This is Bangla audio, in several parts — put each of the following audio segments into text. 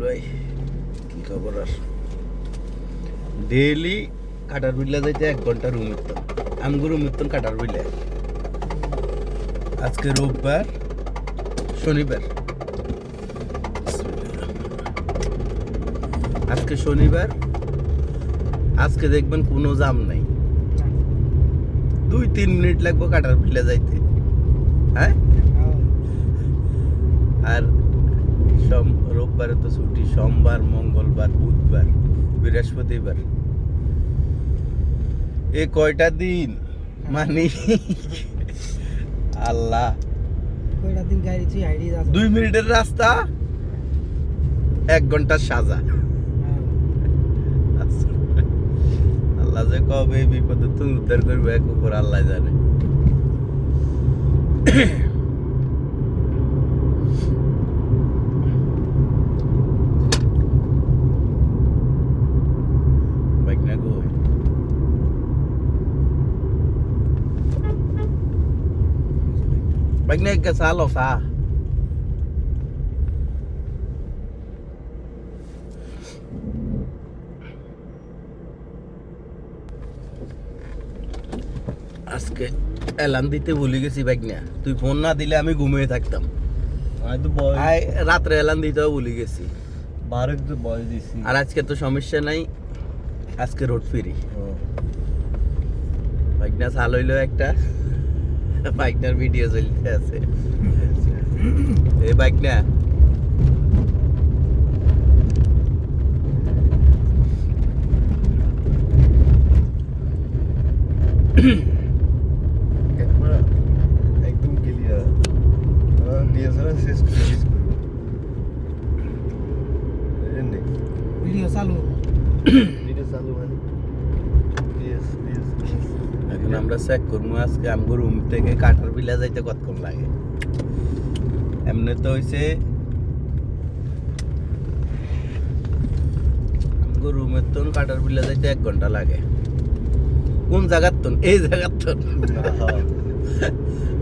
ভাই কি খবর? আর ডেইলি কাটার বিল্লা যাইতে 1 ঘন্টা রুম উঠতাম, আমগো রুম উঠতাম কাটার বিল্লা। আজকে রোববার, শনিবার, আজকে শনিবার, আজকে দেখবেন কোনো জাম নাই, 2-3 মিনিট লাগবে কাটার বিল্লা যাইতে। হ্যাঁ, আর রোববারে তো ছুটি, সোমবার, মঙ্গলবার, বুধবার, বৃহস্পতিবার, এ কয়টা দিন মানে আল্লাহ। 2 মিনিটের রাস্তা 1 ঘন্টার সাজা। আল্লাহ যে কবে এই বিপদে তুমি উদ্ধার করবে এক উপর আল্লাহ জানে। Bánh cái xa lò xa. আজকে অ্যালার্ম দিতে ভুলে গেছি বাইক না, তুই ফোন না দিলে আমি ঘুমিয়ে থাকতাম। রাত্রে অ্যালার্ম দিতেও ভুলে গেছি, আর আজকে তো সমস্যা নাই, আজকে রোড ফ্রি। বাইক না চাল হইলো একটা, বাইকটার ভিডিও চলতে আছে। এই বাইক না একদম ক্লিয়ার, ডিএসএলআর শেষ করে ভিডিও চালু মানে এখন আমরা চেক করবো আজকে আমগো রুম থেকে কাটার বিলা যাইতে কতক্ষণ লাগে। এমনি তো হইছে আমগো রুমের তো কাটার বিলা যাইতে 1 ঘন্টা লাগে। কোন জায়গার তো? এই জায়গার তো,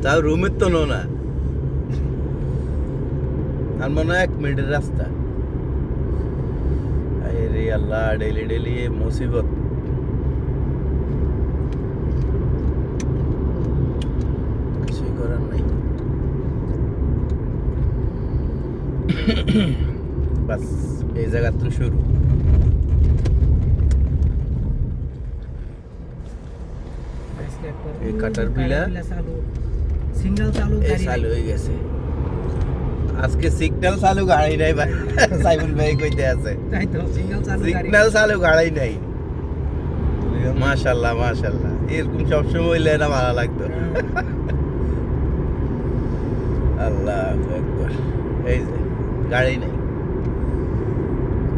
তাও রুমের তো না, আর মনে হয় 1 মিনিটের রাস্তা। আরে আল্লাহ, ডেলি ডেলি মুসিবত। কিছুই করার নাই, বাস এই জায়গা তো শুরু। এই কাটার বিলা সিগন্যাল চালু, চালু হয়ে গেছে। আজকে সিগন্যাল চালু গাড়ি নাই ভাই, সাইমন ভাই কইতে আছে সিগন্যাল চালু গাড়ি নাই। মাশাআল্লাহ মাশাআল্লাহ, এরকম সবসময় হইলে না ভালো লাগতো। আল্লাহু আকবার, এই যে গাড়ি নাই।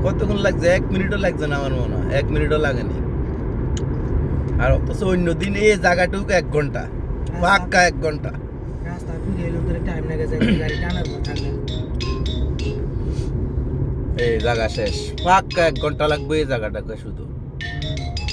কতক্ষণ লাগছে? 1 মিনিটও লাগছে না আমার মনে হয়, 1 মিনিটও লাগেনি। আর অথচ অন্য দিন এই জায়গাটুকু 1 ঘন্টা, পাক্কা 1 ঘন্টা। রাস্তা ফিরে এলো তোর টাইম লাগে যায়, গাড়ি টানার পর থাকলে এই জায়গা শেষ, পাক্কা 1 ঘন্টা লাগবে এই জায়গাটাকে শুধু।